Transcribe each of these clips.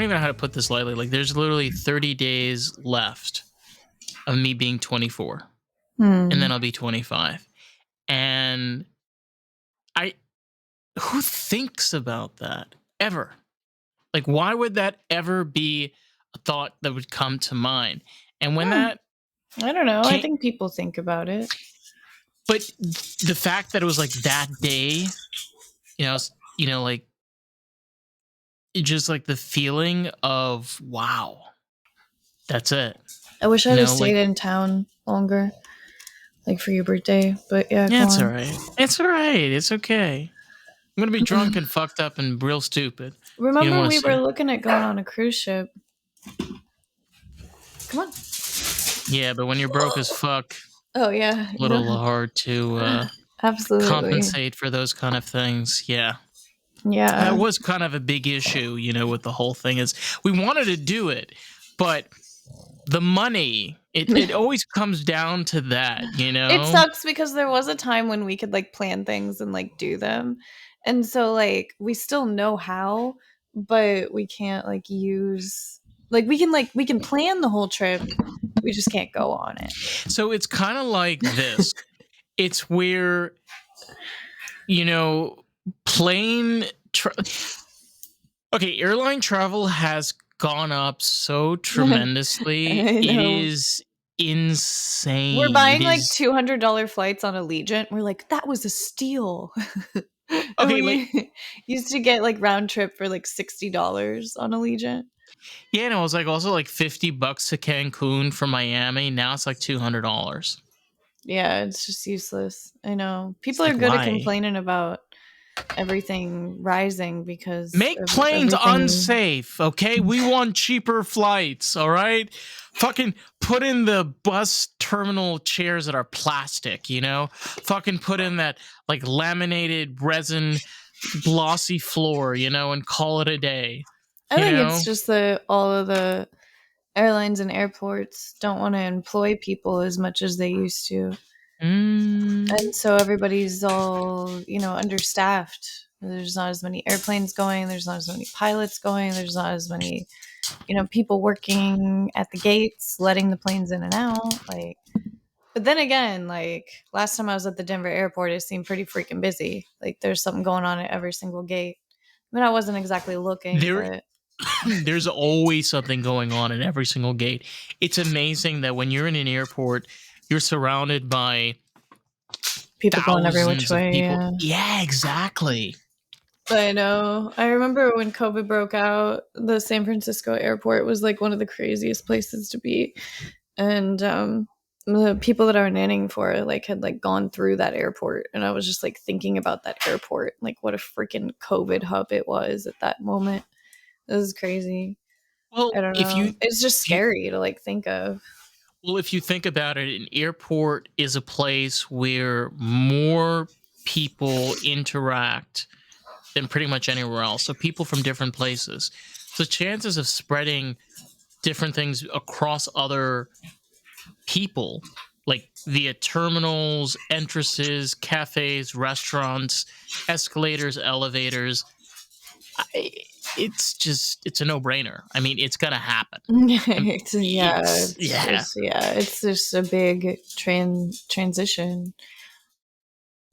don't even know how to put this lightly. Like, there's literally 30 days left of me being 24, and then I'll be 25. And who thinks about that ever? Like, why would that ever be a thought that would come to mind? And when that, I don't know. I think people think about it. But the fact that it was like that day, like, just like the feeling of, wow, that's it. I wish I'd have stayed in town longer, like for your birthday. But yeah, it's all right. It's all right. It's okay. I'm gonna be drunk and fucked up and real stupid. Remember, we were looking at going on a cruise ship. Come on. Yeah, but when you're broke as fuck, oh yeah, a little hard to absolutely compensate for those kind of things. Yeah. That was kind of a big issue, with the whole thing. Is we wanted to do it, but the money, it always comes down to that, It sucks because there was a time when we could like plan things and like do them. And so like we still know how, but we can't like use we can plan the whole trip. We just can't go on it. So it's kind of like this. It's where airline travel has gone up so tremendously. It is insane. We're buying like $200 flights on Allegiant. We're like, that was a steal. Okay, we used to get like round trip for like $60 on Allegiant. Yeah, and it was like also like $50 to Cancun from Miami. Now it's like $200. Yeah, it's just useless. I know. People are good at complaining about everything rising because make planes unsafe, okay? We want cheaper flights, all right? Fucking put in the bus terminal chairs that are plastic, Fucking put in that like laminated resin glossy floor, and call it a day. I think it's just that all of the airlines and airports don't want to employ people as much as they used to. And so everybody's all, understaffed. There's not as many airplanes going. There's not as many pilots going. There's not as many, people working at the gates, letting the planes in and out. But then again, like last time I was at the Denver airport, it seemed pretty freaking busy. Like there's something going on at every single gate. I mean, I wasn't exactly looking, but there's always something going on at every single gate. It's amazing that when you're in an airport, you're surrounded by people going every which way. Yeah, exactly. I know. I remember when COVID broke out, the San Francisco airport was like one of the craziest places to be. And the people that are nannying for it had gone through that airport. And I was just like thinking about that airport, like what a freaking COVID hub it was at that moment. It was crazy. Well, I don't know. It's just scary to like think of. Well, if you think about it, an airport is a place where more people interact than pretty much anywhere else. So people from different places. So chances of spreading different things across other people, like via terminals, entrances, cafes, restaurants, escalators, elevators, it's a no-brainer. I mean, it's gonna happen. It's just a big transition.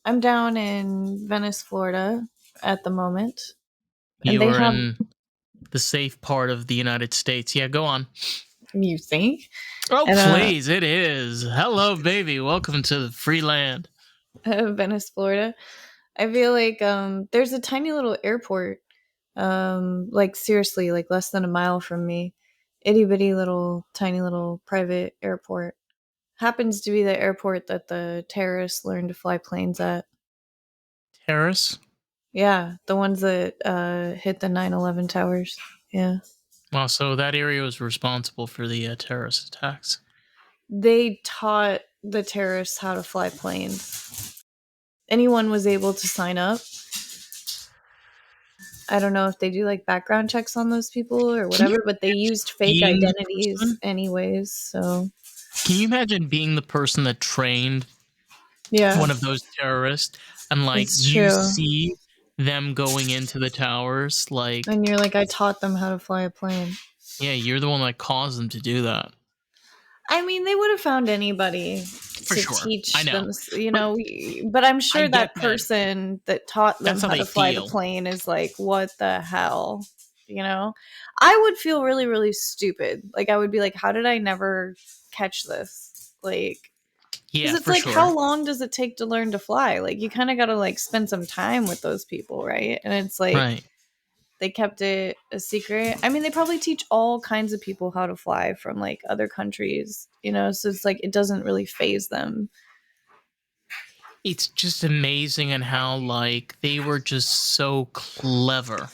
I'm down in Venice, Florida at the moment. You are in the safe part of the United States. Yeah, go on. You think? Oh, please, it is. Hello, baby. Welcome to the free land. Venice, Florida. I feel like there's a tiny little airport, like seriously, like less than a mile from me. Itty bitty little, tiny little private airport. Happens to be the airport that the terrorists learned to fly planes at. Terrorists? Yeah, the ones that hit the 9/11 towers. Yeah. Wow, so that area was responsible for the terrorist attacks. They taught the terrorists how to fly planes. Anyone was able to sign up. I don't know if they do like background checks on those people or whatever, but they used fake identities anyways. So, can you imagine being the person that trained one of those terrorists and like you see them going into the towers. Like, And you're like, I taught them how to fly a plane. yeah, you're the one that caused them to do that. I mean, they would have found anybody For to sure. I teach know. them, But but I'm I sure get that that. person that taught them That's how how they to fly the feel. plane is like, what the hell? You know? I would feel really, really stupid. Like, I would be like, how did I never catch this? Like, because Yeah, it's for like, how sure. long does it take to learn to fly? Like, you kind of got to like spend some time with those people, right? And it's like, Right. they kept it a secret. I mean, they probably teach all kinds of people how to fly from like other countries, so it's like it doesn't really phase them. It's just amazing and how like they were just so clever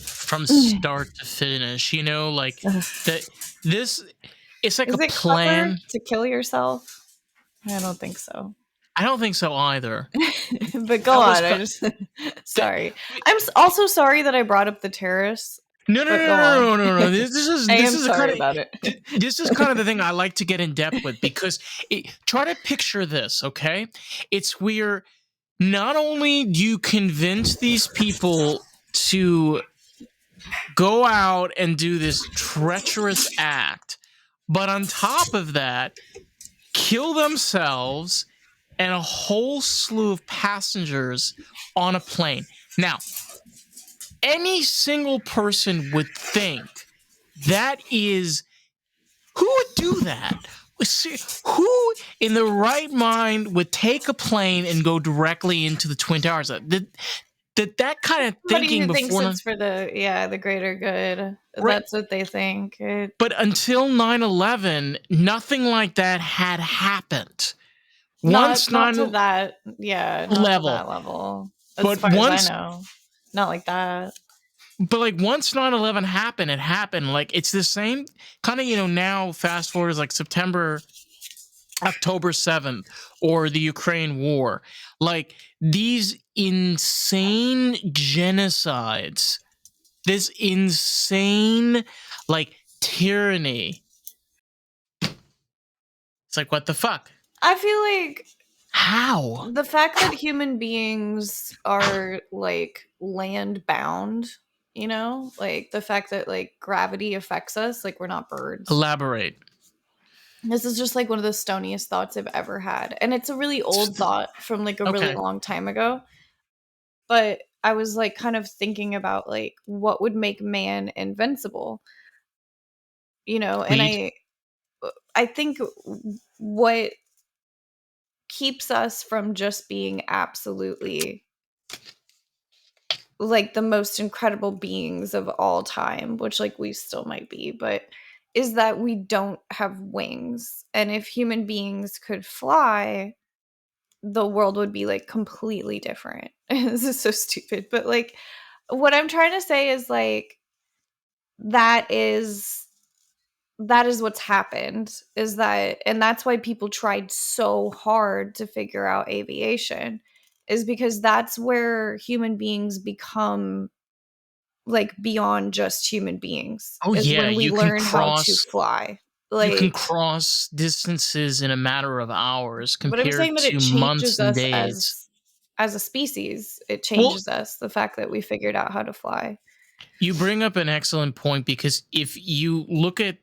from start to finish. Like that this it's like a Is it clever plan. to kill yourself? I don't think so. I don't think so either. But go That was on. cu- I just that, sorry. I'm also sorry that I brought up the terrorists. no, no, But no, go on. no, no, no, no. This is I this am is a kind sorry of about it. this is kind of the thing I like to get in depth with because try to picture this, okay? It's where not only do you convince these people to go out and do this treacherous act, but on top of that, kill themselves and a whole slew of passengers on a plane. Now, any single person would think that is who would do that? Who in the right mind would take a plane and go directly into the Twin Towers? That kind of Somebody thinking who thinks before. it's for the greater good. Right. That's what they think. But until 9/11, nothing like that had happened. Not Once not to 9 that, yeah, not to level, that level, as but far as I once know. Not like that. but like once 9/11 happened, it happened. Like it's the same kind of, now fast forward is like October 7th or the Ukraine war. Like these insane genocides, this insane like tyranny. It's like what the fuck? I feel like How? the fact that human beings are like land bound, like the fact that like gravity affects us, like we're not birds. Elaborate. This is just like one of the stoniest thoughts I've ever had. And it's a really old thought from like a really Okay. long time ago. But I was like kind of thinking about like what would make man invincible, and Lead. I think what keeps us from just being absolutely like the most incredible beings of all time, which like we still might be, but is that we don't have wings. And if human beings could fly, the world would be like completely different. This is so stupid, but like what I'm trying to say is like that is what's happened, is that, and that's why people tried so hard to figure out aviation, is because that's where human beings become like beyond just human beings, Oh is yeah, when we learn how to fly. you can Like, cross distances in a matter of hours but I'm saying compared that it to months changes and us days. as a species. It Well, changes us, the fact that we figured out how to fly. you bring up an excellent point because if you look at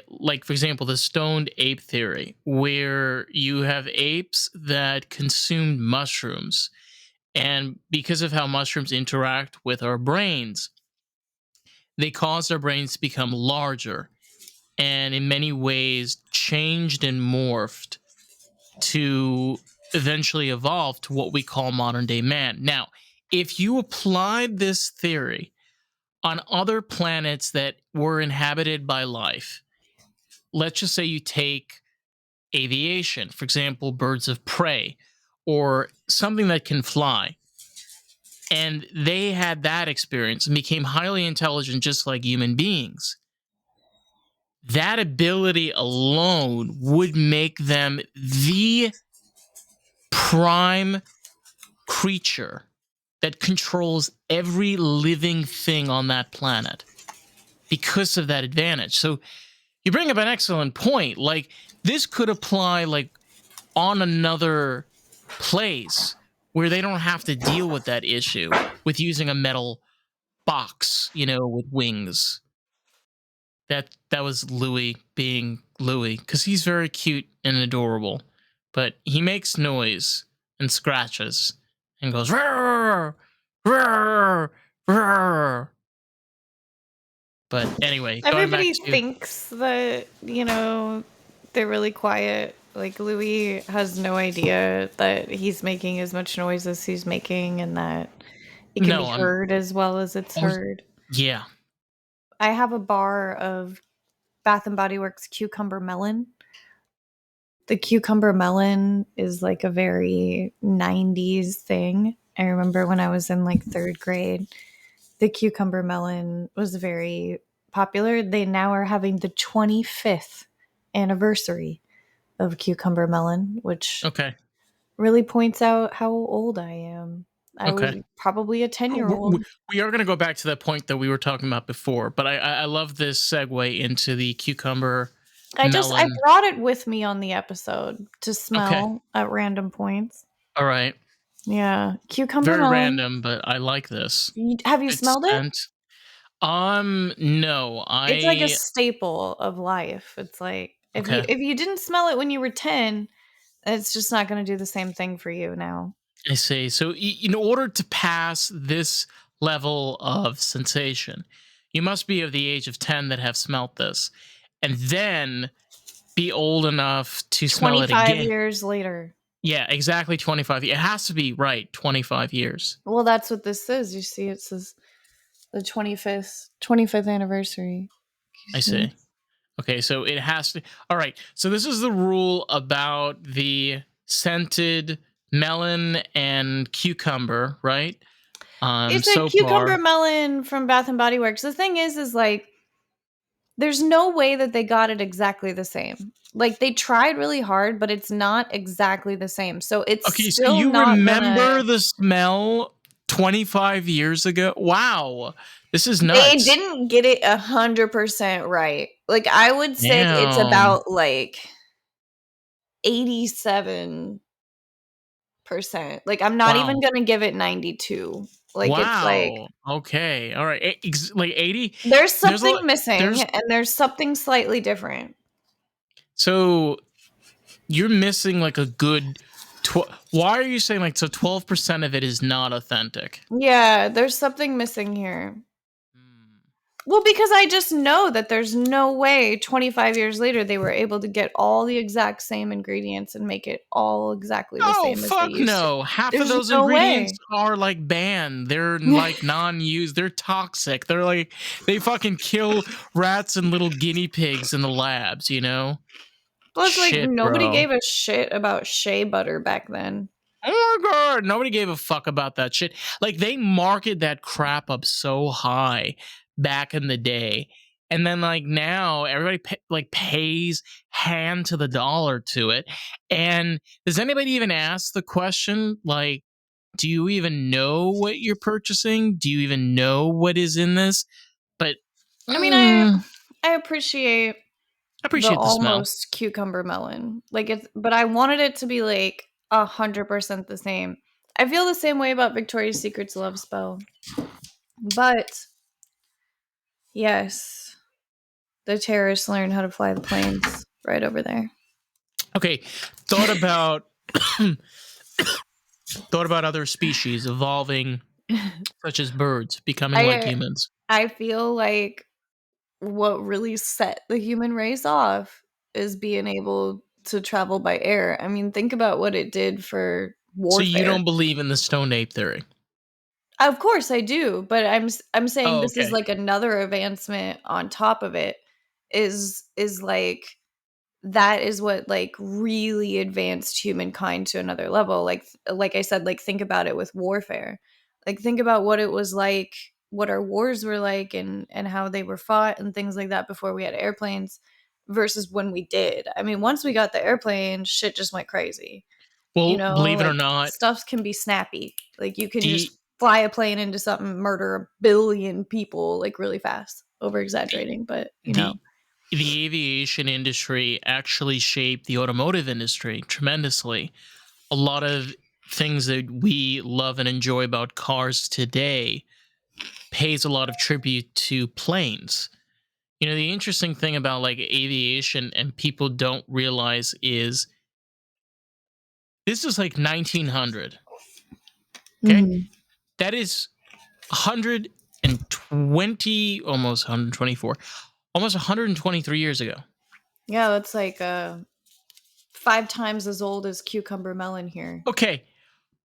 like, for example, the stoned ape theory, where you have apes that consumed mushrooms, and because of how mushrooms interact with our brains, they cause our brains to become larger and in many ways changed and morphed to eventually evolve to what we call modern day man. Now, if you applied this theory on other planets that were inhabited by life, let's just say you take aviation, for example, birds of prey, or something that can fly, and they had that experience and became highly intelligent just like human beings, that ability alone would make them the prime creature that controls every living thing on that planet because of that advantage. So you bring up an excellent point. Like this could apply like on another place where they don't have to deal with that issue with using a metal box, with wings. That was Louis being Louis, because he's very cute and adorable, but he makes noise and scratches and goes "Roar, roar, roar." But anyway, going back Everybody to thinks that, they're really quiet. Like, Louis has no idea that he's making as much noise as he's making and that it can be no, heard as well as it's I was heard. yeah, I have a bar of Bath and Body Works cucumber melon. The cucumber melon is like a very 90s thing. I remember when I was in like third grade, the cucumber melon was very popular. They now are having the 25th anniversary of cucumber melon, which okay, really points out how old I am. I okay. was probably a 10-year W- old. We are going to go back to that point that we were talking about before, but I love this segue into the cucumber I melon. brought it with me on the episode to Okay, smell at random points. all right. Yeah, cucumber Very melon. random, but I like this. Have you Good smelled it? scent. No, It's like a I staple of life. It's like okay. if you didn't smell it when you were 10, it's just not gonna do the same thing for you now. I see. So, in order to pass this level of sensation, you must be of the age of 10 that have smelt this, and then be old enough to smell it 25 again. years later. Yeah, exactly 25. It has to be right 25 years. Well, that's what this says. You see, it says the 25th anniversary. I You see? see. Okay, so it has to. All right. So this is the rule about the scented melon and cucumber, right? It's a So cucumber far. melon from Bath and Body Works. The thing is like there's no way that they got it exactly the same. Like they tried really hard, but it's not exactly the same. So it's Okay, so still you not gonna. remember the smell 25 years ago? Wow. This is They nuts. didn't get it 100% right. Like I would say it's Damn. about like 87%. Like I'm not even Wow. gonna give it 92. Like it's like Wow. Okay. All right. Like 80. there's There's a something lot. missing There's and there's something slightly different. so you're missing like a good why are you saying like so 12% of it is not authentic? Yeah, there's something missing here. Hmm. Well, because I just know that there's no way 25 years later they were able to get all the exact same ingredients and make it all exactly the Oh same as they fuck used to. no. Half of There's those no ingredients way. are like banned. They're like non-used. They're toxic. They're like they fucking kill rats and little guinea pigs in the labs, you know? Plus, like, Shit, nobody bro. gave a shit about shea butter back then. Oh my god, nobody gave a fuck about that shit. Like they marketed that crap up so high back in the day, and then like now everybody pays hand to the dollar to it. And does anybody even ask the question like, do you even know what you're purchasing? Do you even know what is in this? But I mean, I I appreciate the appreciate the smell. almost cucumber melon. Like it's but I wanted it to be like 100% the same. I feel the same way about Victoria's Secret's Love Spell. But yes, the terrorists learned how to fly the planes right over there. Okay, thought about thought about other species evolving, such as birds becoming like I humans. I feel like what really set the human race off is being able to travel by air. I mean, think about what it did for So you warfare. don't believe in the stone ape theory? Of course I do, but I'm saying Oh, this is okay. like another advancement on top of it is like that is what like really advanced humankind to another level. Like I said, like think about it with warfare. Like think about what it was like, what our wars were like and how they were fought and things like that before we had airplanes versus when we did. I mean, once we got the airplane, shit just went crazy. You Well, know, believe it or like not, stuff can be snappy. Like you can the just fly a plane into something, murder a billion people like really fast. Over the exaggerating, but you know. the the aviation industry actually shaped the automotive industry tremendously. A lot of things that we love and enjoy about cars today pays a lot of tribute to planes. The interesting thing about like aviation and people don't realize is this is like 1900. Okay. Mhm. That is 120, almost 124, almost 123 years ago. Yeah, that's like 5 times as old as cucumber melon here. Okay.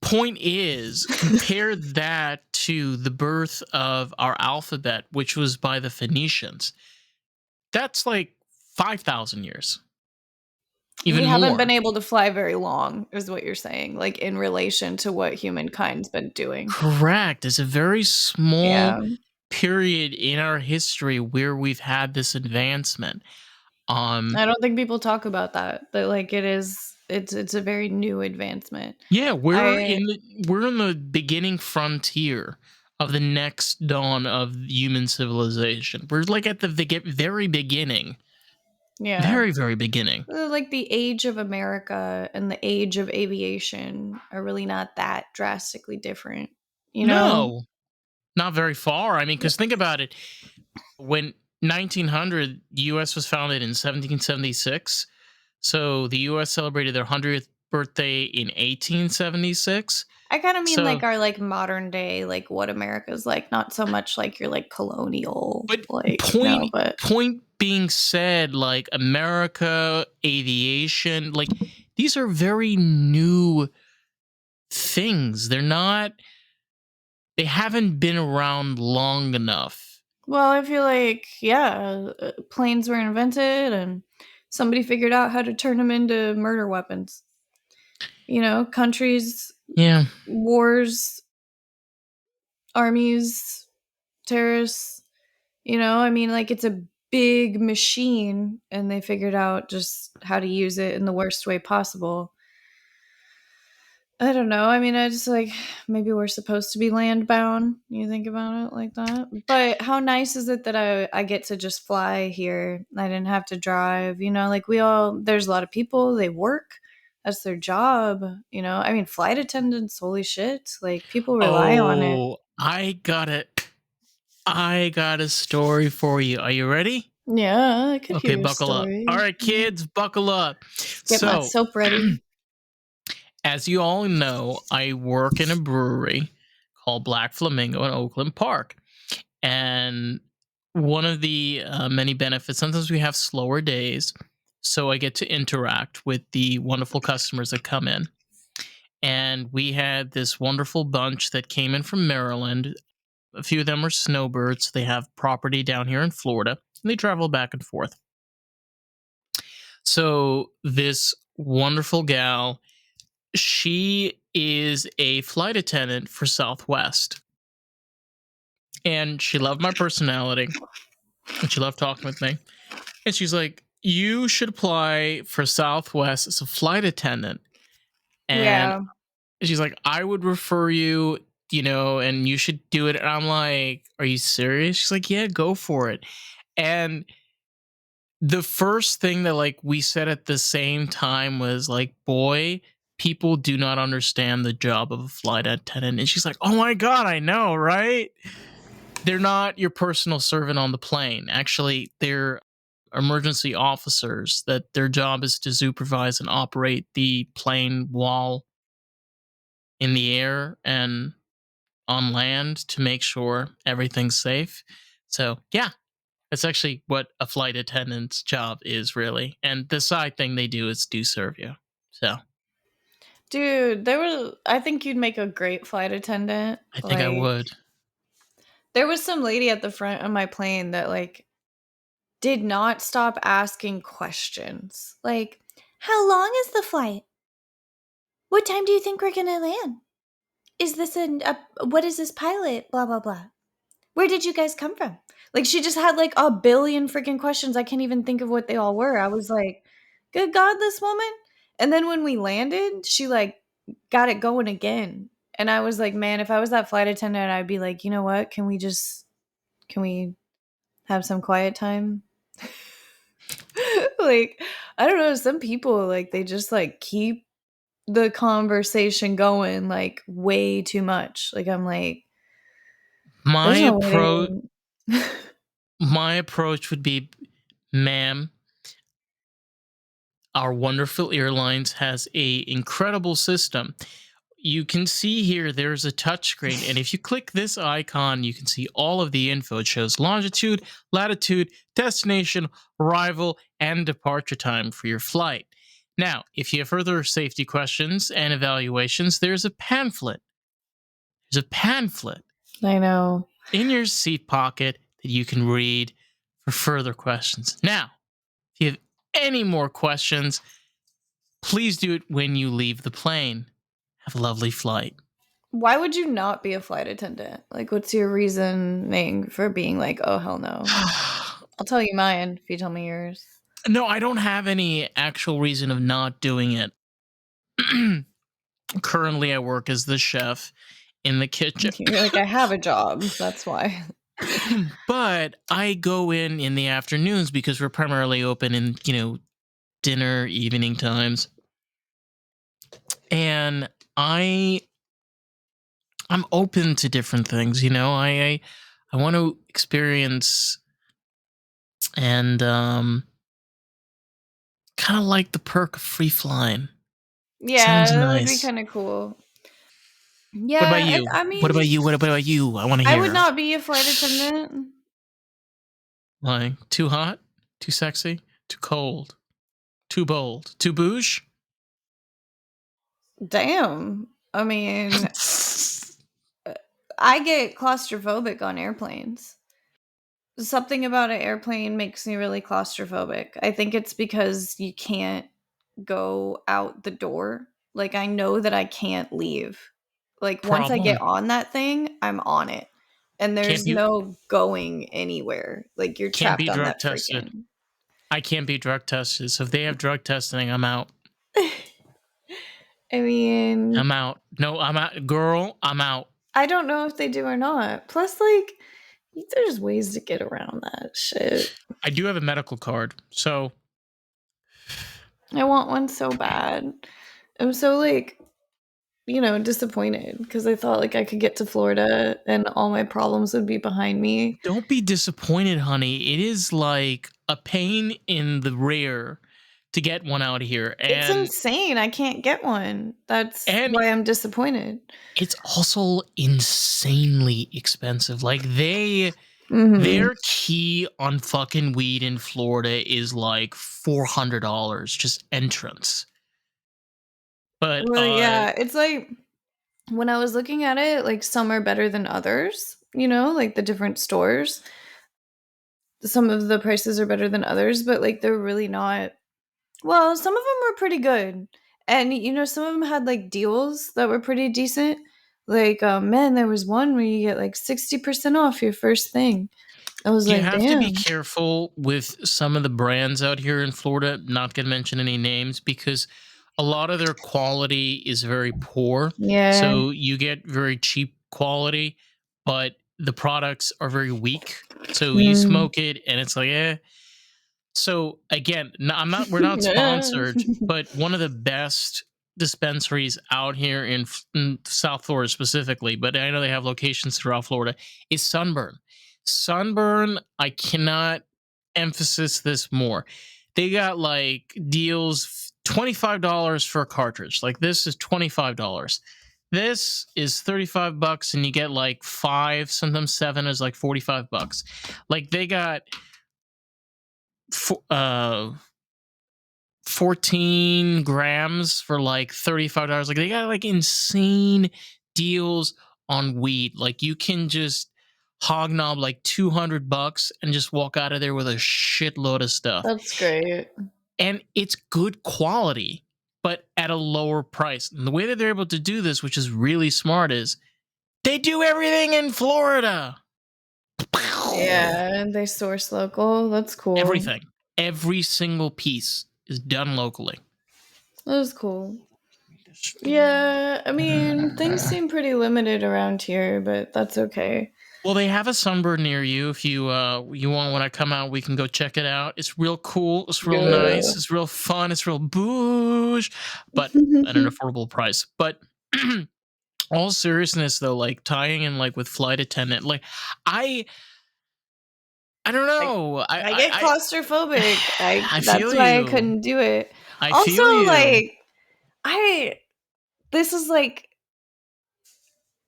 Point is, compare that to the birth of our alphabet, which was by the Phoenicians. That's like 5,000 years, We even haven't been more. able to fly very long, is what you're saying, like in relation to what humankind's been doing. Correct. It's a very small Yeah. period in our history where we've had this advancement. I don't think people talk about that. That like it's a very new advancement. Yeah, I we're in the beginning frontier of the next dawn of human civilization. We're like at the very beginning, yeah. very very beginning. Like the age of America and the age of aviation are really not that drastically different. You know? No, not very far. I mean, because think about it. When 1900, U.S. was founded in 1776. So the U.S. celebrated their 100th birthday in 1876. I kind of mean So, like our like modern day, like what America's like, not so much like your like colonial, but like, point but point being said, like America, aviation, like these are very new things. They haven't been around long enough. well, I feel like, yeah, planes were invented and somebody figured out how to turn them into murder weapons. Countries, Yeah. wars, armies, terrorists, I mean, like it's a big machine and they figured out just how to use it in the worst way possible. I don't know. I mean, I just like maybe we're supposed to be land bound. You think about it like that. But how nice is it that I get to just fly here? I didn't have to drive. Like there's a lot of people, they work. That's their job. I mean, flight attendants, holy shit. Like people rely on it. Oh, I got a story for you. Are you ready? Yeah, I could Okay, hear a buckle up. All story. right, kids, buckle up. Get my So, soap ready. as you all know, I work in a brewery called Black Flamingo in Oakland Park. And one of the many benefits, sometimes we have slower days. So I get to interact with the wonderful customers that come in. And we had this wonderful bunch that came in from Maryland. A few of them are snowbirds. They have property down here in Florida, and they travel back and forth. So this wonderful gal, she is a flight attendant for Southwest, and she loved my personality, and she loved talking with me. And she's like, "You should apply for Southwest as a flight attendant." And Yeah. she's like, "I would refer you, and you should do it." And I'm like, "Are you serious?" She's like, "Yeah, go for it." And the first thing that like we said at the same time was like, "Boy, people do not understand the job of a flight attendant." And she's like, "Oh my god, I know, right? They're not your personal servant on the plane. Actually, they're emergency officers that their job is to supervise and operate the plane while in the air and on land to make sure everything's safe." So, yeah, that's actually what a flight attendant's job is, really. And the side thing they do is do serve you. So, Dude, I think you'd make a great flight attendant. I think I Like, would. there was some lady at the front of my plane that, like, did not stop asking questions. Like, how long is the flight? What time do you think we're gonna land? Is this what is this pilot? Blah, blah, blah. Where did you guys come from? Like, she just had like a billion freaking questions. I can't even think of what they all were. I was like, good God, this woman. And then when we landed, she like got it going again. And I was like, man, if I was that flight attendant, I'd be like, you know what? Can we have some quiet time? Like, I don't know. Some people, like, they just like keep the conversation going like way too much. Like I'm like, My there's no way approach to. my approach would be, ma'am, our wonderful airlines has a incredible system. You can see here there's a touchscreen, and if you click this icon, you can see all of the info. It shows longitude, latitude, destination, arrival, and departure time for your flight. Now, if you have further safety questions and evaluations, there's a pamphlet. There's a pamphlet I know. in your seat pocket that you can read for further questions. Now, if you have any more questions, please do it when you leave the plane. Have a lovely flight. Why would you not be a flight attendant? Like, what's your reasoning for being like, oh, hell no? I'll tell you mine if you tell me yours. No, I don't have any actual reason of not doing it. Currently, I work as the chef in the kitchen. You're like, I have a job. That's why. But I go in the afternoons because we're primarily open in, dinner, evening times. And I'm open to different things, I want to experience and kind of like the perk of free flying. Yeah, Sounds that would be nice. kind of cool. What about Yeah, you? I What mean, about you? What about you? I want to I would hear. not be a flight attendant. Like, too hot? Too sexy? Too cold? Too bold? Too bouge? Damn. I mean, I get claustrophobic on airplanes. Something about an airplane makes me really claustrophobic. I think it's because you can't go out the door. Like, I know that I can't leave. Like, once I get Problem. on that thing, I'm on it. And Can't there's be no going anywhere. Like, you're can't be trapped on drug that tested. freaking. I can't be drug tested. So if they have drug testing, I'm out. I mean, I'm out. No, I'm out. Girl, I'm out. I don't know if they do or not. Plus, like, there's ways to get around that shit. I do have a medical card. So I want one so bad. I'm so, like, disappointed because I thought like I could get to Florida and all my problems would be behind me. don't be disappointed, honey. It is like a pain in the rear to get one out here. It's And insane. I can't get one. That's and why I'm disappointed. it's also insanely expensive. Like Mhm. their key on fucking weed in Florida is like $400 just entrance. But Well, yeah, it's like when I was looking at it, like some are better than others, like the different stores. Some of the prices are better than others, but like they're really not. Well, some of them were pretty good. And some of them had like deals that were pretty decent. Like, man, there was one where you get like 60% off your first thing. I was you like, have to be damn. careful with some of the brands out here in Florida, not going to mention any names, because a lot of their quality is very poor. Yeah. So you get very cheap quality, but the products are very weak. So you Mm. smoke it and it's like, eh. So again, we're not sponsored, but one of the best dispensaries out here in South Florida specifically, but I know they have locations throughout Florida, is Sunburn. Sunburn, I cannot emphasize this more. They got like deals $25 for a cartridge. Like this is $25. This is $35 and you get like 5, sometimes 7 is like $45. Like they got uh 14 grams for like $35. Like they got like insane deals on weed. Like you can just hognob like $200 and just walk out of there with a shitload of stuff. That's great. And it's good quality, but at a lower price. And the way that they're able to do this, which is really smart, is they do everything in Florida. Yeah, they source local. That's cool. Everything. Every single piece is done locally. That's cool. Yeah, I mean, things seem pretty limited around here, but that's okay. Well, they have a sunburn near you. If you want, when I come out, we can go check it out. It's real cool. It's real nice. Yeah. It's real fun. It's real bouge, but at an affordable price. But all seriousness though, like tying in like with flight attendant, like I I don't Like, know. I get claustrophobic. I That's feel why I you. couldn't do it. I Also, feel you. like, I this is like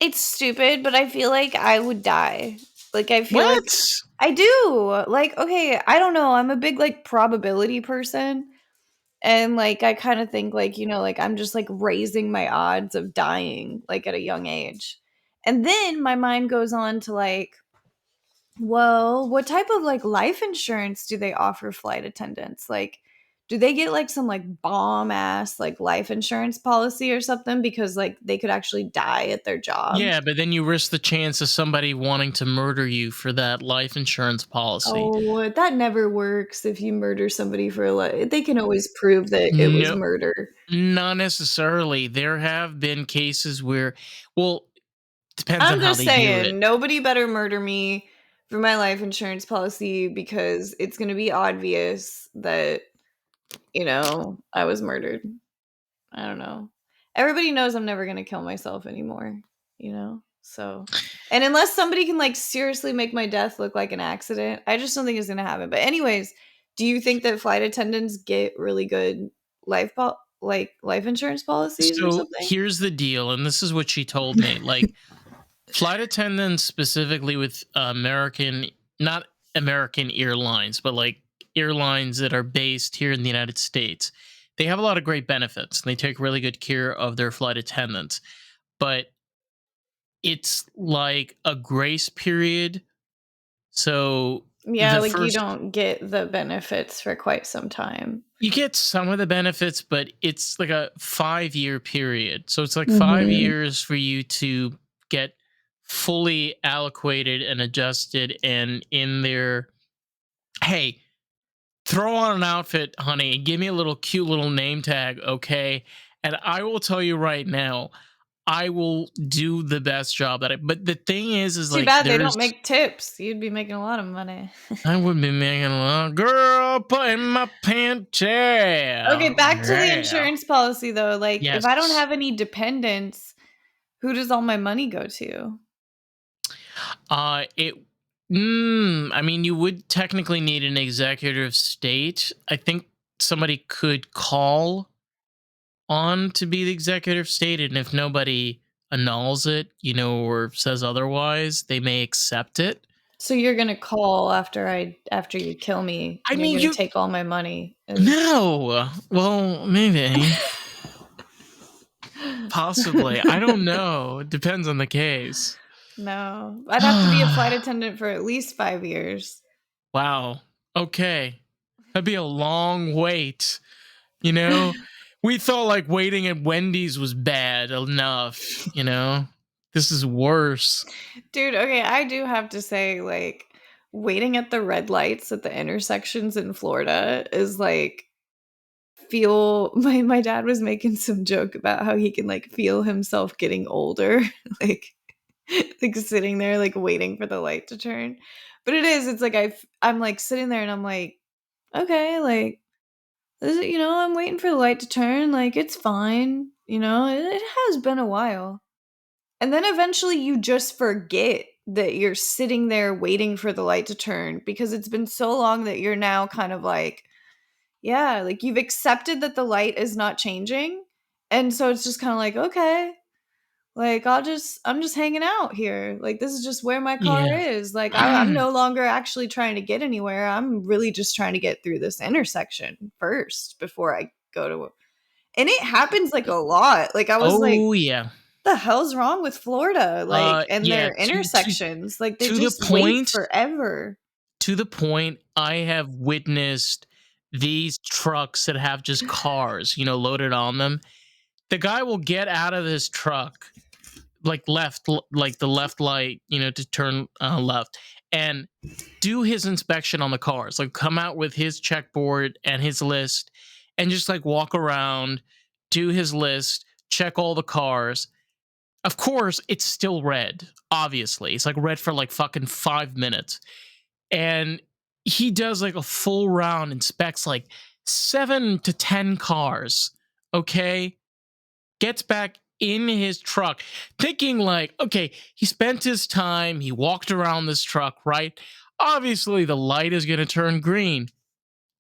it's stupid, but I feel like I would die. Like, I feel like What? I do. Like, okay, I don't know. I'm a big like probability person. And like I kind of think like, like I'm just like raising my odds of dying like at a young age. And then my mind goes on to like, well, what type of like life insurance do they offer flight attendants? Like, do they get like some like bomb ass like life insurance policy or something because like they could actually die at their job? Yeah, but then you risk the chance of somebody wanting to murder you for that life insurance policy. Oh, that never works if you murder somebody for a they can always prove that it was No, murder. not necessarily. There have been cases where, well, depends on I'm how just they do it. saying, nobody better murder me for my life insurance policy because it's going to be obvious that, I was murdered. I don't know. Everybody knows I'm never going to kill myself anymore, you know? So, and unless somebody can like seriously make my death look like an accident, I just don't think it's going to happen. But anyways, do you think that flight attendants get really good like life insurance policies or So something? here's the deal, and this is what she told me. Like, flight attendants, specifically with American, not American airlines, but like airlines that are based here in the United States, they have a lot of great benefits and they take really good care of their flight attendants. But it's like a grace period. So Yeah, the like you first, don't get the benefits for quite some time. you get some of the benefits, but it's like a 5 year period. So it's like five Mhm. years for you to get fully allocated and adjusted and in there. Hey, throw on an outfit, honey, and give me a little cute little name tag, okay? And I will tell you right now, I will do the best job at it. But the thing is Too like bad they don't there's make tips. You'd be making a lot of money. I would be making a lot. Girl, put in my pants. Okay, Yeah. back to the Yeah. insurance policy though. Like, if I don't Yes. have any dependents, who does all my money go to? It. I mean, you would technically need an executive state. I think somebody could call on to be the executive state, and if nobody annuls it, or says otherwise, they may accept it. So you're gonna call after you kill me, I and you're mean, gonna you take all my money. no. Well, maybe, possibly. I don't know. It depends on the case. No, I'd have to be a flight attendant for at least 5 years. Wow. Okay. That'd be a long wait. You know, we thought like waiting at Wendy's was bad enough. This is worse. Dude, okay, I do have to say, like, waiting at the red lights at the intersections in Florida is like feel my dad was making some joke about how he can like feel himself getting older, like like sitting there like waiting for the light to turn. But it's like I'm like sitting there and I'm like, okay, like I'm waiting for the light to turn, like it's fine, it has been a while. And then eventually you just forget that you're sitting there waiting for the light to turn because it's been so long that you're now kind of like, yeah, like you've accepted that the light is not changing. And so it's just kind of like, okay, like I'm just hanging out here. Like this is just where my car Yeah. is. Like I'm no longer actually trying to get anywhere. I'm really just trying to get through this intersection first before I go to. And it happens like a lot. Like I was like, Oh yeah. the hell's wrong with Florida? Like, and Yeah, their intersections, like they to the just wait point forever. I have witnessed these trucks that have just cars, loaded on them. The guy will get out of his truck like like the left light, to turn left, and do his inspection on the cars, like come out with his checkboard and his list and just like walk around, do his list, check all the cars. Of course, it's still red. Obviously, it's like red for like fucking 5 minutes, and he does like a full round, inspects like 7 to 10 cars. Okay, gets back in his truck, thinking like, okay, he spent his time. He walked around this truck, right? Obviously, the light is gonna turn green.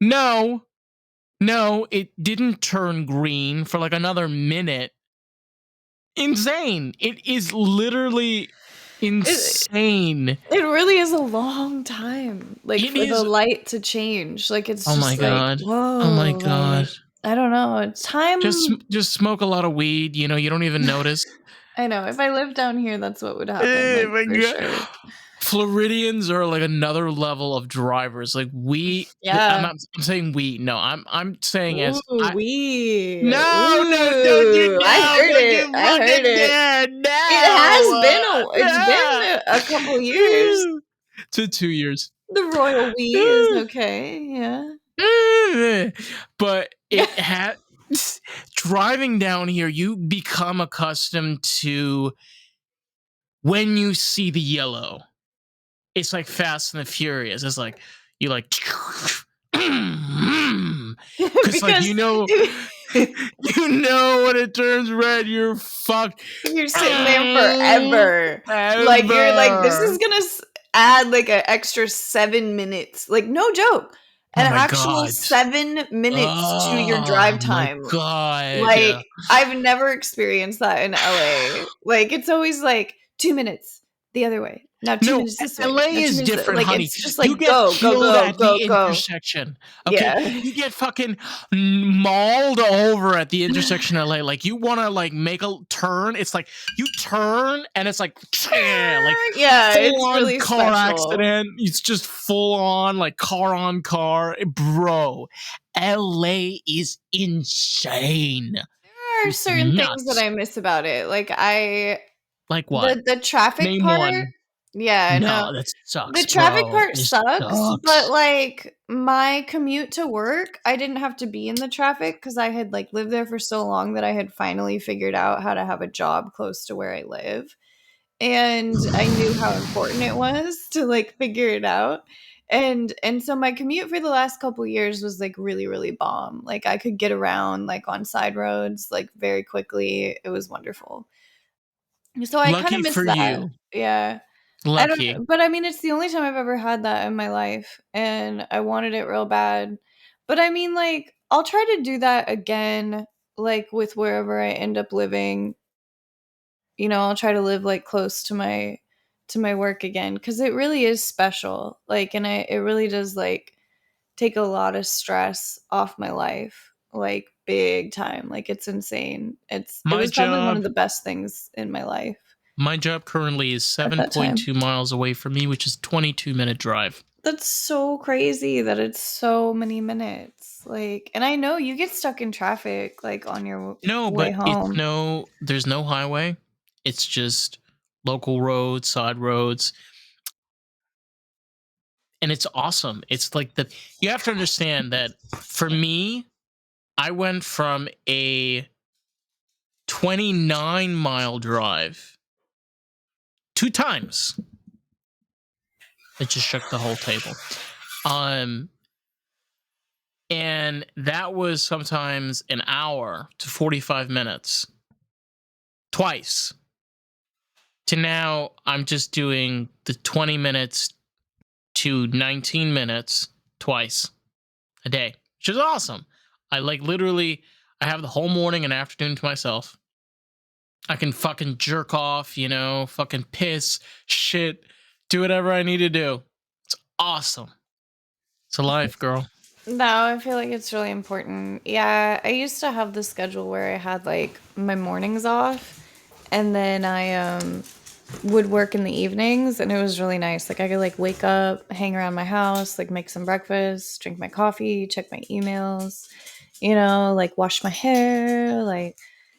No, no, it didn't turn green for like another minute. Insane. It is literally It insane. it really is a long time, like, It for the is. light to change, like, it's Oh my just like, god. Oh my "Whoa," god. like, I don't know, it's time. Just smoke a lot of weed, you don't even notice. I know, if I lived down here, that's what would happen, Oh like, my for god. sure. Floridians are like another level of drivers. Like I'm Yeah. not I'm saying we. No, I'm saying as Ooh, I. wee. No, no, don't you Ooh, no, don't you I heard fucking it. dare. It has No. been it's been No. a couple years. To 2 years. The royal we is okay, yeah. But Yeah. it had driving down here, you become accustomed to when you see the yellow. It's like Fast and the Furious. It's like you like because like Because you know when it turns red, you're fucked. you're sitting there forever. Like, you're like, "This Ever. is gonna add, like, an extra 7 minutes." Like, no joke. Oh An my actual god. 7 minutes to your Oh drive my time. god. Like, I've never experienced that in LA. Like, it's always like 2 minutes the other way. Now 2 No, minutes this way. LA Now 2 is minutes different, like, honey. it's just You like get go, go, killed go, at go, the go. intersection. Okay, Yeah. you get fucking mauled over at the intersection of LA. Like you want to like make a turn. It's like you turn and it's like like Yeah, full it's on really car special. accident. It's just full on like car on car, bro. LA is insane. There are It's certain things that nuts. I miss about it. Like, Like what? the traffic Name part. one. Yeah, no. No, that The sucks, traffic bro. part It sucks, but, sucks. like, my commute to work, I didn't have to be in the traffic because I had, like, lived there for so long that I had finally figured out how to have a job close to where I live, and I knew how important it was to, like, figure it out, and so my commute for the last couple years was, like, really, really bomb. Like, I could get around, like, on side roads, like, very quickly. It was wonderful. So I kinda Lucky miss for that. you. Yeah. I don't Lucky. know, but I mean, it's the only time I've ever had that in my life, and I wanted it real bad. But I mean, like, I'll try to do that again, like, with wherever I end up living. I'll try to live, like, close to my work again because it really is special. Like, and it really does, like, take a lot of stress off my life, like, big time. Like, it's insane. It My was probably one of job, the best things in my life my job currently is at that time. 7.2 miles away from me, which is 22-minute drive. That's so crazy that it's so many minutes. Like, and I know you get stuck in traffic, like, on your No, way but home. there's no highway. It's just local roads, side roads, and it's awesome. It's like you have to understand that for me, I went from a 29-mile drive 2 times. It just shook the whole table. Um, and that was sometimes an hour to 45 minutes twice, to now I'm just doing the 20 minutes to 19 minutes twice a day, which is awesome. I like literally I have the whole morning and afternoon to myself. I can fucking jerk off, fucking piss, shit, do whatever I need to do. It's awesome. It's a life, girl. No, I feel like it's really important. Yeah, I used to have the schedule where I had, like, my mornings off, and then I would work in the evenings, and it was really nice. Like, I could, like, wake up, hang around my house, like, make some breakfast, drink my coffee, check my emails, like, wash my hair, like,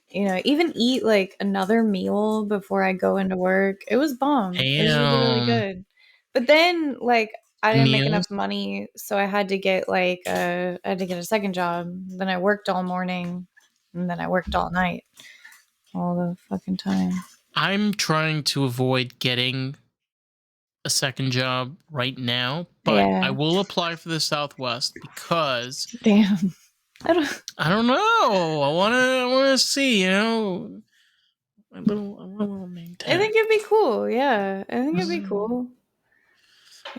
even eat, like, another meal before I go into work. It was bomb. It was really, really Damn. good. But then, like, I didn't make enough Meals. money, so I had to get a second job. Then I worked all morning, and then I worked all night, all the fucking time. I'm trying to avoid getting a second job right now, but I Yeah. will apply for the Southwest because Damn. I don't I don't know. I wanna see, a little name I tag. think it'd be cool, yeah. I think it'd be Mm. cool.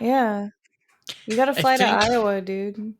Yeah. You gotta I fly to think Iowa, dude.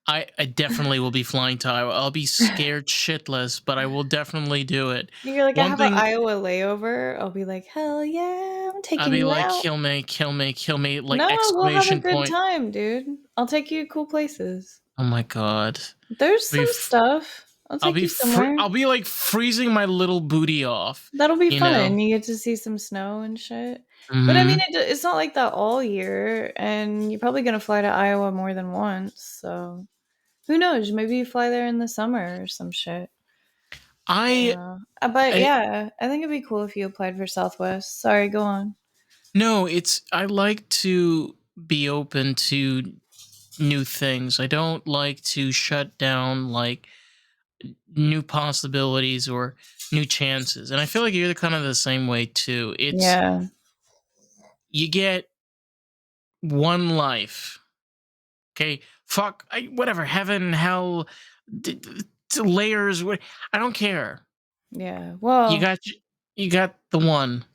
I definitely will be flying to Iowa. I'll be scared shitless, but I will definitely do it. You're like, "I One have a thing Iowa layover." I'll be like, "Hell yeah, I'm I'll taking be you like, out." kill me, kill me, kill me, like No, we'll have a exclamation good point. time, dude. I'll take you to cool places. Oh my god. There's Be some stuff. I'll take you somewhere. I'll be like freezing my little booty off, That'll be you know. fun. You get to see some snow and shit. But I mean, Mhm. it's not like that all year, and you're probably gonna fly to Iowa more than once. So who knows? Maybe you fly there in the summer or some shit. I But I yeah, I think it'd be cool if you applied for Southwest. Sorry, go on. no, it's I like to be open to new things. I don't like to shut down like new possibilities or new chances. And I feel like you're the kind of the same way too. It's Yeah, you get one life. Okay, fuck, whatever, heaven, hell, layers. I don't care. yeah. You Well, got you got the one.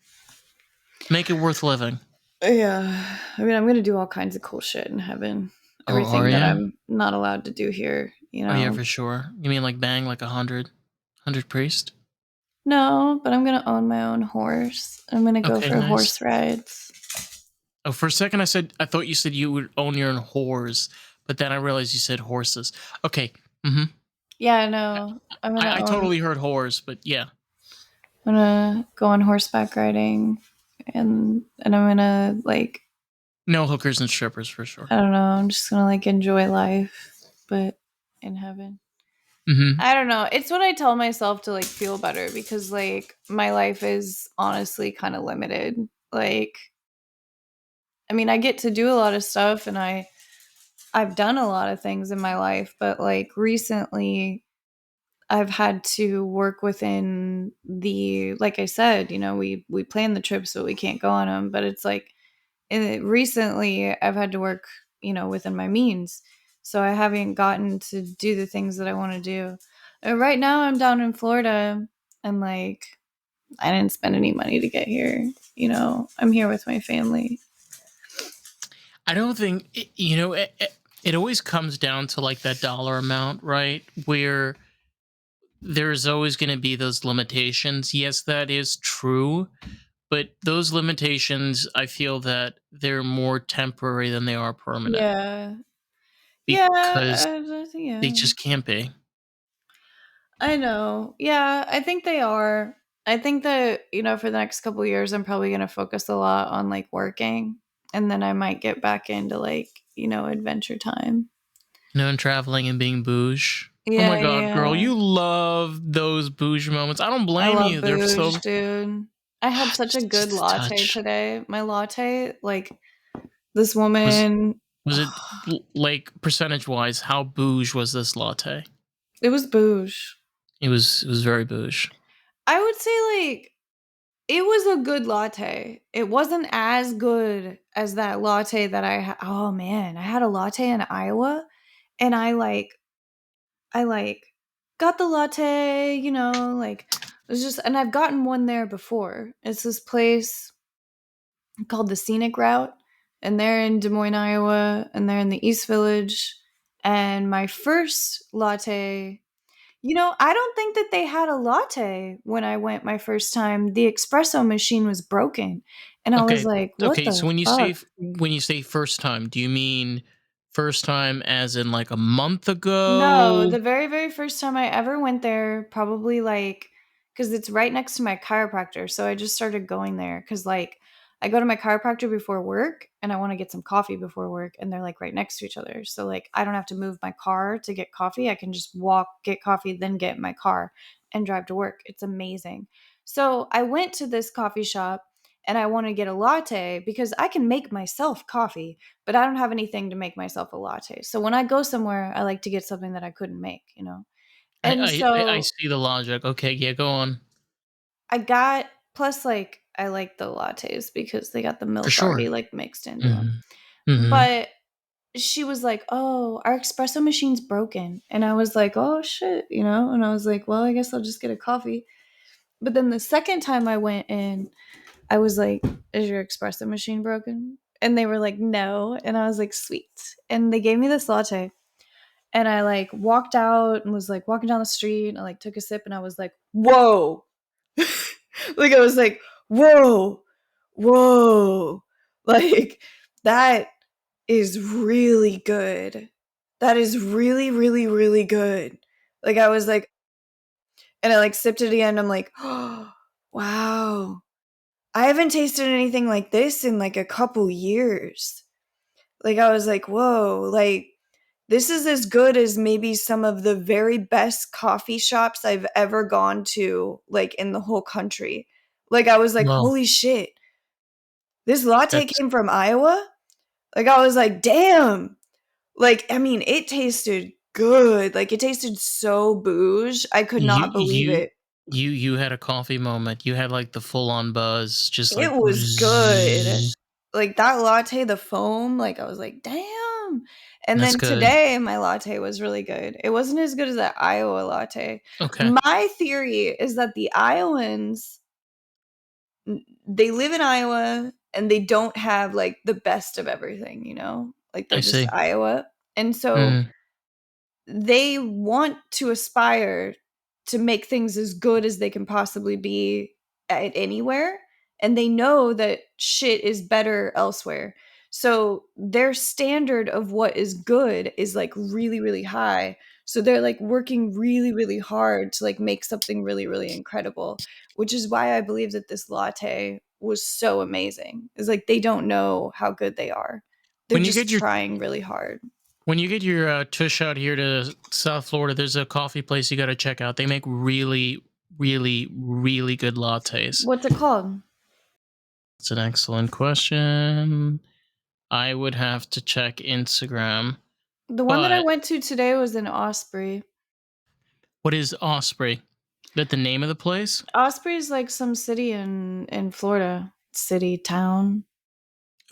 Make it worth living. yeah. I mean, I'm gonna do all kinds of cool shit in heaven. Or are Everything that you? I'm not allowed to do here. Oh yeah, for sure. You mean like bang like 100 priest? No, but I'm gonna own my own horse. I'm gonna go Okay, for nice. horse rides. Oh, for a second I thought you said you would own your own whores, but then I realized you said horses. Okay. Mm-hmm. Yeah, no, I'm gonna I own. totally heard whores, but yeah. I'm gonna go on horseback riding, and I'm gonna like No hookers and strippers for sure. I don't know. I'm just gonna like enjoy life, but in heaven. Mm-hmm. I don't know. It's what I tell myself to like feel better because like my life is honestly kind of limited. Like, I mean, I get to do a lot of stuff and I've done a lot of things in my life, but like recently I've had to work within the like I said, we plan the trips but we can't go on them, but it's like recently I've had to work, within my means. So I haven't gotten to do the things that I want to do. Right now I'm down in Florida and like I didn't spend any money to get here. I'm here with my family. I don't think it always comes down to like that dollar amount, right? Where there's always going to be those limitations. Yes, that is true, but those limitations, I feel that they're more temporary than they are permanent Yeah. Yeah, because they yeah. just can't be. I know. Yeah, I think they are. I think that, for the next couple of years, I'm probably going to focus a lot on like working and then I might get back into like, adventure time. And traveling and being bouge. Oh Yeah, my god, girl, yeah. you love those bouge moments. I don't I blame love you. They're booze, so dude. I had such a good just a latte touch. today. My latte, like this Was woman, was it like percentage wise? How bouge was this latte? it was booze. It was very bouge. I would say like it was a good latte. It wasn't as good as that latte that oh man, I had a latte in Iowa and I got the latte, like it was just and I've gotten one there before. It's this place called the Scenic Route and they're in Des Moines, Iowa, and they're in the East Village. And my first latte, I don't think that they had a latte when I went my first time. The espresso machine was broken. And I was Okay. like, what Okay, the so fuck? when you say first time, do you mean first time as in like a month No, ago? the very, very first time I ever went there, probably like, because it's right next to my chiropractor. So I just started going there because, like, I go to my chiropractor before work and I want to get some coffee before work, and they're like right next to each other. So, like, I don't have to move my car to get coffee. I can just walk, get coffee, then get in my car and drive to work. It's amazing. So I went to this coffee shop and I want to get a latte because I can make myself coffee but I don't have anything to make myself a latte. So when I go somewhere, I like to get something that I couldn't make. I And I I so see the logic. Okay, yeah, go on. I got plus like I like the lattes because they got the For milk sure. already like mixed into them. Mhm. Mhm. But she was like, "Oh, our espresso machine's broken." And I was like, "Oh shit," you know? And I was like, "Well, I guess I'll just get a coffee." But then the second time I went in, I was like, "Is your espresso machine broken?" And they were like, "No." And I was like, "Sweet." And they gave me this latte. And I like walked out and was like walking down the street and I like took a sip and I was like, "Whoa." Like I was like, "Whoa. Whoa." Like that is really good. That is really, really, really good. Like I was like, and I like sipped it again. I'm like, oh, wow. I haven't tasted anything like this in like a couple years. Like I was like, whoa, like this is as good as maybe some of the very best coffee shops I've ever gone to, like in the whole country. Like I was like, Well, holy shit, this latte that's came from Iowa? Like I was like, damn. Like, I mean, it tasted good. Like, it tasted so bouge. I could you not believe you it. you had a coffee moment. You had like the full on buzz, just It like was good. bzzz. Like, that latte, the foam, like, I was like, damn. And That's then good. today, my latte was really good. It wasn't as good as that Iowa latte. Okay. My theory is that the Iowans, they live in Iowa and they don't have, like, the best of everything, you know? Like, they're I just see. Iowa. And so Mm. they want to aspire to make things as good as they can possibly be at anywhere, and they know that shit is better elsewhere. So their standard of what is good is like really, really high. So they're like working really, really hard to like make something really, really incredible, which is why I believe that this latte was so amazing. Is like they don't know how good they are. They're When you just get your trying really hard. tush out here to South Florida, there's a coffee place you got to check out. They make really, really, really good lattes. What's it called? It's an excellent question. I would have to check Instagram. The one that I But went to today was in Osprey. what is Osprey? That the name of the place? Osprey is like some city in Florida. City, town.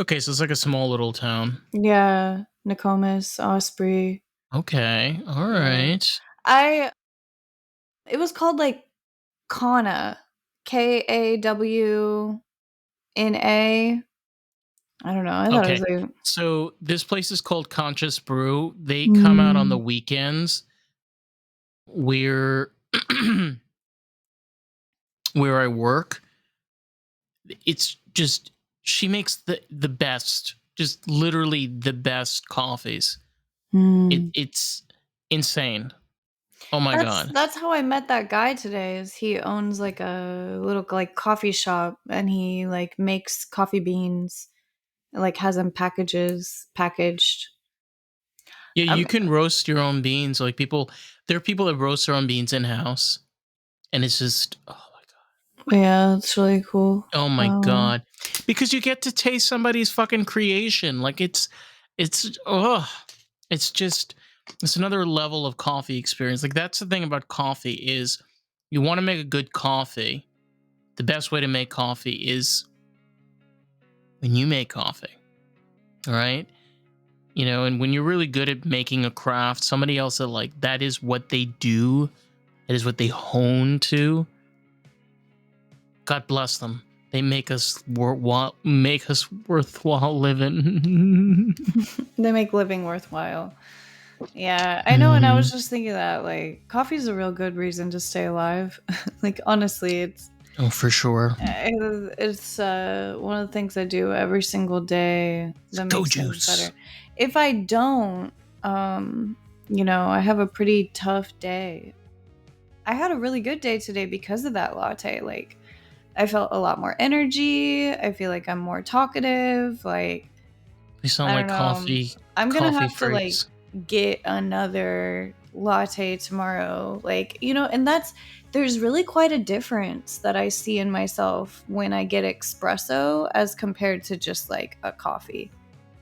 Okay, so it's like a small little town. Yeah, Nokomis, Osprey. Okay, all Yeah. right. I it was called like Kana. Kawna. I don't know. I thought it was Okay, like so this place is called Conscious Brew. They come out on the mm, weekends. Where where I work, it's just she makes the best, just literally the best coffees. mm. It's insane. Oh my god. That's how I met that guy today. Is he owns like a little like coffee shop and he like makes coffee beans, like has them packaged. Yeah, Um, you can roast your own beans. Like people, there are people that roast their own beans in house, and it's just yeah, it's really cool. oh my god, because you get to taste somebody's fucking creation. Like it's oh, it's just it's another level of coffee experience. Like that's the thing about coffee is you want to make a good coffee. The best way to make coffee is when you make coffee. All right. You know, and when you're really good at making a craft, somebody else that like that is what they do, that is what they hone to. God bless them. They make us worthwhile living. They make living worthwhile. Yeah, I know, and I was Mhm. just thinking that like coffee is a real good reason to stay alive. Like honestly, Oh, for sure. it's one of the things I do every single day It's that go makes things juice. better. If I don't, um, I have a pretty tough day. I had a really good day today because of that latte. Like I felt a lot more energy. I feel like I'm more talkative. Like We sound I like don't know. I'm gonna coffee have to like freaks. get another latte tomorrow. Like, and there's really quite a difference that I see in myself when I get espresso as compared to just like a coffee.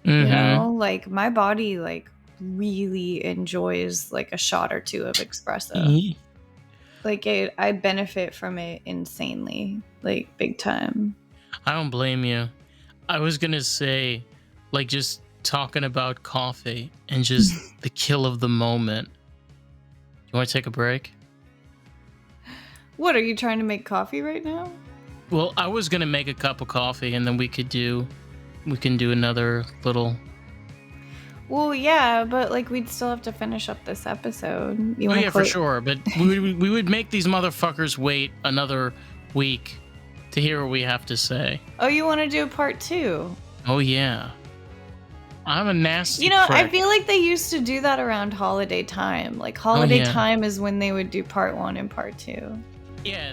Mm-hmm. Like my body like really enjoys like a shot or two of espresso. Like I benefit from it insanely, like big time. I don't blame you. I was gonna say, like, just talking about coffee and just the kill of the moment. You want to take a break? What, are you trying to make coffee right now? Well, I was gonna make a cup of coffee, and then we can do another little. Well, yeah, but like we'd still have to finish up this episode. You Oh want yeah, for sure. But we would make these motherfuckers wait another week to hear what we have to say. Oh, you want to do a part 2? Oh yeah. I'm a nasty. You know, I prick. feel like they used to do that around holiday time. Like holiday time is when they would do part 1 and part 2. Yeah.